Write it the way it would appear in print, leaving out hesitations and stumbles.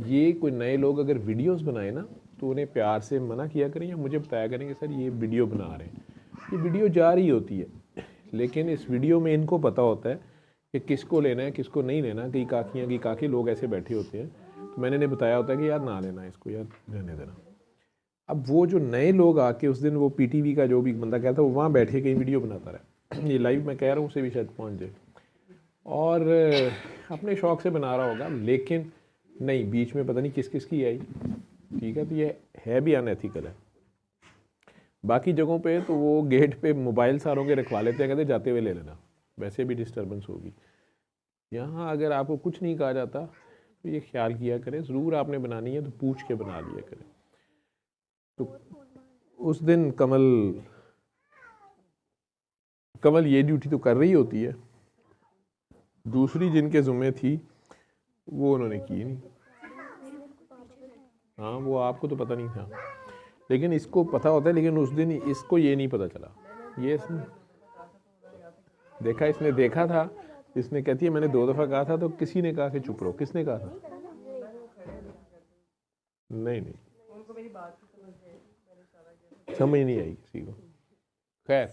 ये कोई नए लोग अगर वीडियोस बनाए ना तो उन्हें प्यार से मना किया करें या मुझे बताया करें कि सर ये वीडियो बना रहे हैं, ये वीडियो जा रही होती है, लेकिन इस वीडियो में इनको पता होता है कि किसको लेना है किसको नहीं लेना। कई काकियाँ की काके लोग ऐसे बैठे होते हैं, तो मैंने इन्हें बताया होता है कि यार ना लेना इसको, यार रहने देना। अब वो जो नए लोग आके उस दिन वो पीटीवी का जो भी बंदा कहता है वो वहाँ बैठे कहीं वीडियो बनाता रहा, ये लाइव मैं कह रहा हूँ उसे भी शायद पहुँच जाए, और अपने शौक से बना रहा होगा, लेकिन नहीं बीच में पता नहीं किस किस की आई। ठीक है, तो ये है भी अनएथिकल है। बाकी जगहों पे तो वो गेट पे मोबाइल सारों के रखवा लेते हैं, कहते जाते हुए ले लेना, वैसे भी डिस्टर्बेंस होगी। यहाँ अगर आपको कुछ नहीं कहा जाता तो ये ख्याल किया करें, ज़रूर आपने बनानी है तो पूछ के बना लिया करें। तो उस दिन कमल ये ड्यूटी तो कर रही होती है, दूसरी जिनके ज़ुम्मे थी वो उन्होंने की नहीं। हाँ वो आपको तो पता नहीं था, लेकिन इसको पता होता है, लेकिन उस दिन इसको ये नहीं पता चला। ये इसने देखा, इसने देखा था, इसने कहती है मैंने 2 दफ़ा कहा था तो किसी ने कहा कि चुप रहो, किसने कहा था? नहीं नहीं, समझ नहीं आई किसी को। खैर